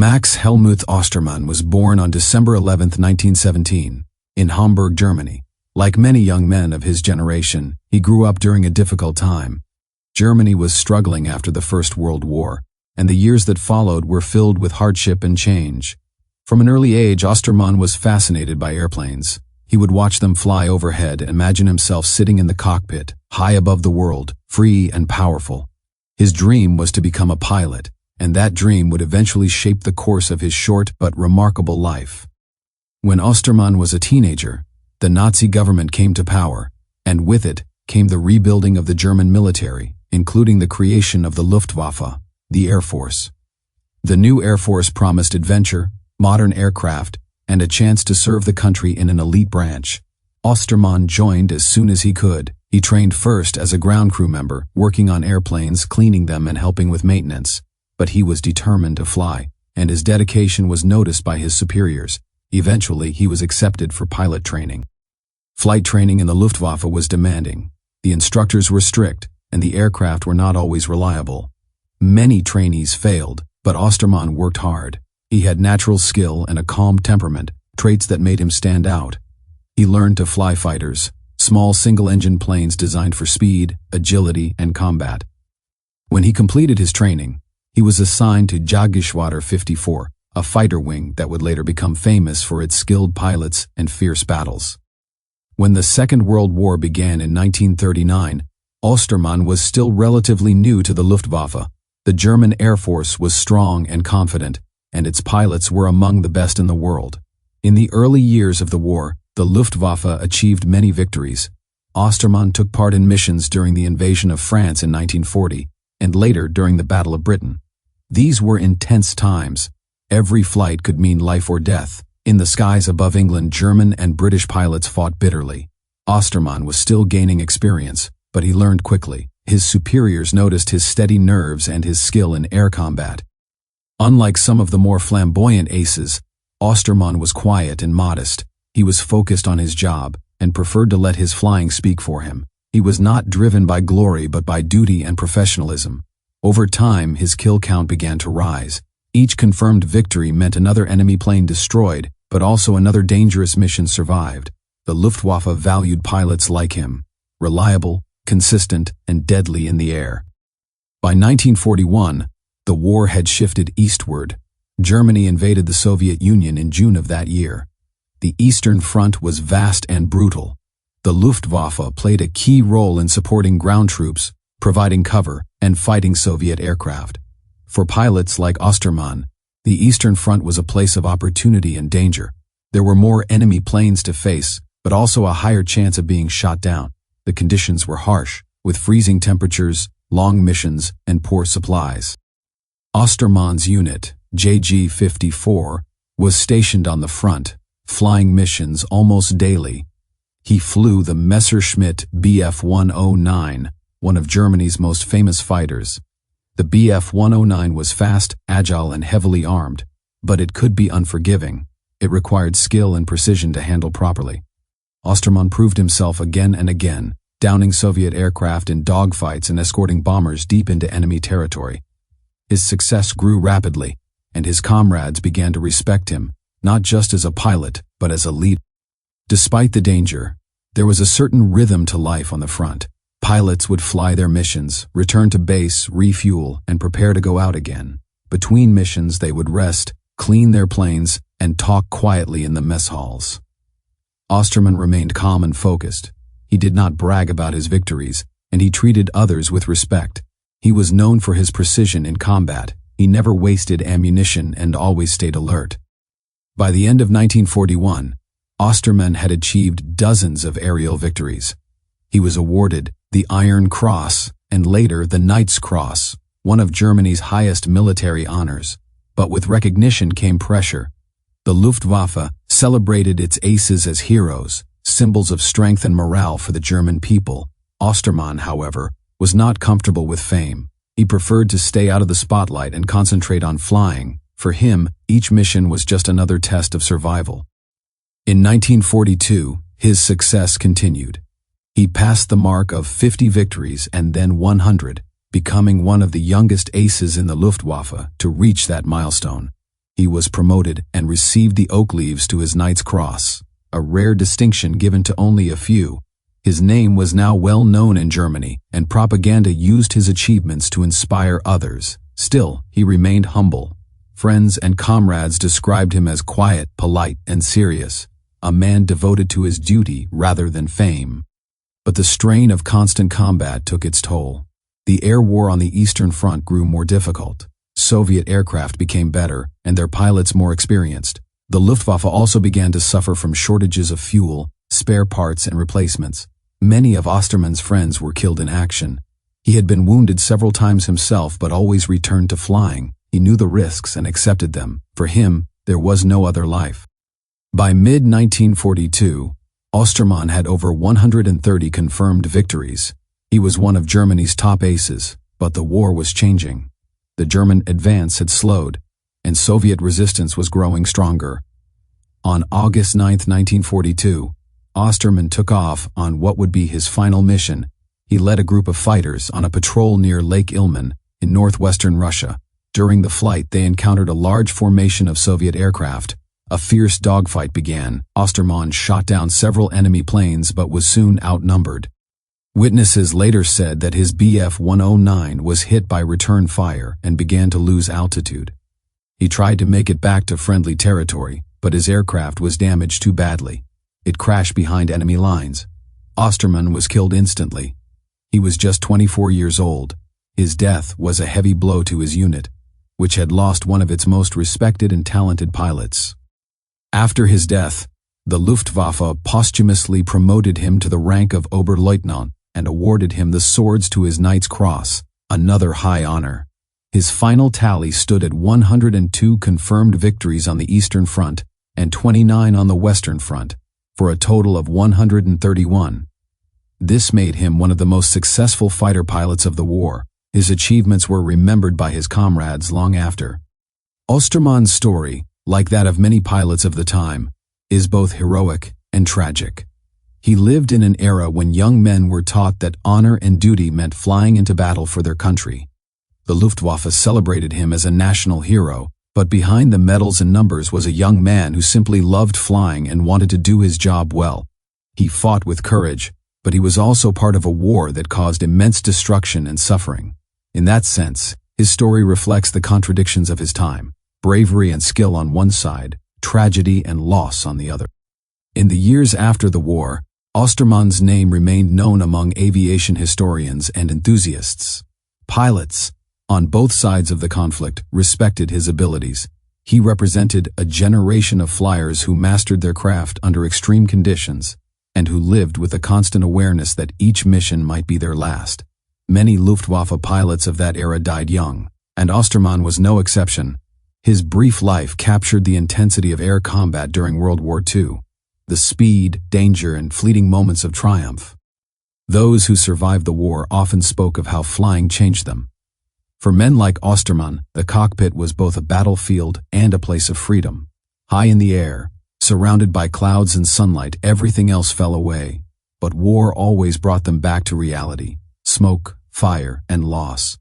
Max Helmuth Ostermann was born on December 11, 1917, in Hamburg, Germany. Like many young men of his generation, he grew up during a difficult time. Germany was struggling after the First World War, and the years that followed were filled with hardship and change. From an early age, Ostermann was fascinated by airplanes. He would watch them fly overhead and imagine himself sitting in the cockpit, high above the world, free and powerful. His dream was to become a pilot, and that dream would eventually shape the course of his short but remarkable life. When Ostermann was a teenager, the Nazi government came to power, and with it came the rebuilding of the German military, including the creation of the Luftwaffe, the Air Force. The new Air Force promised adventure, modern aircraft, and a chance to serve the country in an elite branch. Ostermann joined as soon as he could. He trained first as a ground crew member, working on airplanes, cleaning them and helping with maintenance. But he was determined to fly, and his dedication was noticed by his superiors. Eventually, he was accepted for pilot training. Flight training in the Luftwaffe was demanding. The instructors were strict, and the aircraft were not always reliable. Many trainees failed, but Ostermann worked hard. He had natural skill and a calm temperament, traits that made him stand out. He learned to fly fighters, small single-engine planes designed for speed, agility, and combat. When he completed his training, he was assigned to Jagdgeschwader 54, a fighter wing that would later become famous for its skilled pilots and fierce battles. When the Second World War began in 1939, Ostermann was still relatively new to the Luftwaffe. The German Air Force was strong and confident, and its pilots were among the best in the world. In the early years of the war, the Luftwaffe achieved many victories. Ostermann took part in missions during the invasion of France in 1940, and later during the Battle of Britain. These were intense times. Every flight could mean life or death. In the skies above England, German and British pilots fought bitterly. Ostermann was still gaining experience, but he learned quickly. His superiors noticed his steady nerves and his skill in air combat. Unlike some of the more flamboyant aces, Ostermann was quiet and modest. He was focused on his job and preferred to let his flying speak for him. He was not driven by glory but by duty and professionalism. Over time, his kill count began to rise. Each confirmed victory meant another enemy plane destroyed, but also another dangerous mission survived. The Luftwaffe valued pilots like him, reliable, consistent, and deadly in the air. By 1941, the war had shifted eastward. Germany invaded the Soviet Union in June of that year. The Eastern Front was vast and brutal. The Luftwaffe played a key role in supporting ground troops, providing cover, and fighting Soviet aircraft. For pilots like Ostermann, the Eastern Front was a place of opportunity and danger. There were more enemy planes to face, but also a higher chance of being shot down. The conditions were harsh, with freezing temperatures, long missions, and poor supplies. Ostermann's unit, JG-54, was stationed on the front, flying missions almost daily. He flew the Messerschmitt Bf-109, one of Germany's most famous fighters. The Bf-109 was fast, agile, and heavily armed, but it could be unforgiving. It required skill and precision to handle properly. Ostermann proved himself again and again, downing Soviet aircraft in dogfights and escorting bombers deep into enemy territory. His success grew rapidly, and his comrades began to respect him, not just as a pilot, but as a leader. Despite the danger, there was a certain rhythm to life on the front. Pilots would fly their missions, return to base, refuel, and prepare to go out again. Between missions, they would rest, clean their planes, and talk quietly in the mess halls. Ostermann remained calm and focused. He did not brag about his victories, and he treated others with respect. He was known for his precision in combat. He never wasted ammunition and always stayed alert. By the end of 1941, Ostermann had achieved dozens of aerial victories. He was awarded the Iron Cross and later the Knight's Cross, one of Germany's highest military honors. But with recognition came pressure. The Luftwaffe celebrated its aces as heroes, symbols of strength and morale for the German people. Ostermann, however, was not comfortable with fame. He preferred to stay out of the spotlight and concentrate on flying. For him, each mission was just another test of survival. In 1942, his success continued. He passed the mark of 50 victories and then 100, becoming one of the youngest aces in the Luftwaffe to reach that milestone. He was promoted and received the oak leaves to his Knight's Cross, a rare distinction given to only a few. His name was now well known in Germany, and propaganda used his achievements to inspire others. Still, he remained humble. Friends and comrades described him as quiet, polite, and serious, a man devoted to his duty rather than fame. But the strain of constant combat took its toll. The air war on the Eastern Front grew more difficult. Soviet aircraft became better, and their pilots more experienced. The Luftwaffe also began to suffer from shortages of fuel, spare parts, and replacements. Many of Ostermann's friends were killed in action. He had been wounded several times himself but always returned to flying. He knew the risks and accepted them. For him, there was no other life. By mid-1942, Ostermann had over 130 confirmed victories. He was one of Germany's top aces, but the war was changing. The German advance had slowed, and Soviet resistance was growing stronger. On August 9, 1942, Ostermann took off on what would be his final mission. He led a group of fighters on a patrol near Lake Ilmen in northwestern Russia. During the flight, they encountered a large formation of Soviet aircraft. A fierce dogfight began. Ostermann shot down several enemy planes but was soon outnumbered. Witnesses later said that his Bf-109 was hit by return fire and began to lose altitude. He tried to make it back to friendly territory, but his aircraft was damaged too badly. It crashed behind enemy lines. Ostermann was killed instantly. He was just 24 years old. His death was a heavy blow to his unit, which had lost one of its most respected and talented pilots. After his death, the Luftwaffe posthumously promoted him to the rank of Oberleutnant and awarded him the swords to his Knight's Cross, another high honor. His final tally stood at 102 confirmed victories on the Eastern Front and 29 on the Western Front, for a total of 131. This made him one of the most successful fighter pilots of the war. His achievements were remembered by his comrades long after. Ostermann's story, like that of many pilots of the time, is both heroic and tragic. He lived in an era when young men were taught that honor and duty meant flying into battle for their country. The Luftwaffe celebrated him as a national hero, but behind the medals and numbers was a young man who simply loved flying and wanted to do his job well. He fought with courage, but he was also part of a war that caused immense destruction and suffering. In that sense, his story reflects the contradictions of his time: bravery and skill on one side, tragedy and loss on the other. In the years after the war, Ostermann's name remained known among aviation historians and enthusiasts. Pilots, on both sides of the conflict, respected his abilities. He represented a generation of flyers who mastered their craft under extreme conditions and who lived with a constant awareness that each mission might be their last. Many Luftwaffe pilots of that era died young, and Ostermann was no exception. His brief life captured the intensity of air combat during World War II, the speed, danger, and fleeting moments of triumph. Those who survived the war often spoke of how flying changed them. For men like Ostermann, the cockpit was both a battlefield and a place of freedom. High in the air, surrounded by clouds and sunlight, everything else fell away. But war always brought them back to reality: smoke, fire, and loss.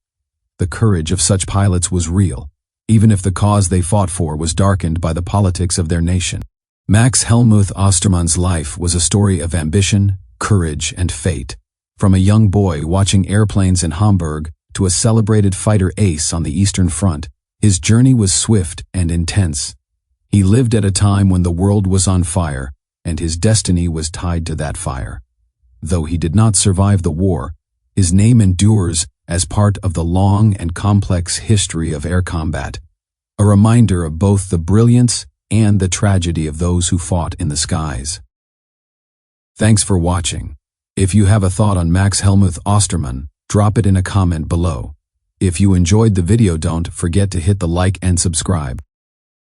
The courage of such pilots was real, even if the cause they fought for was darkened by the politics of their nation. Max Helmuth Ostermann's life was a story of ambition, courage, and fate. From a young boy watching airplanes in Hamburg to a celebrated fighter ace on the Eastern Front, his journey was swift and intense. He lived at a time when the world was on fire, and his destiny was tied to that fire. Though he did not survive the war, his name endures as part of the long and complex history of air combat, a reminder of both the brilliance and the tragedy of those who fought in the skies. Thanks for watching. If you have a thought on Max Helmuth Ostermann, drop it in a comment below. If you enjoyed the video, don't forget to hit the like and subscribe.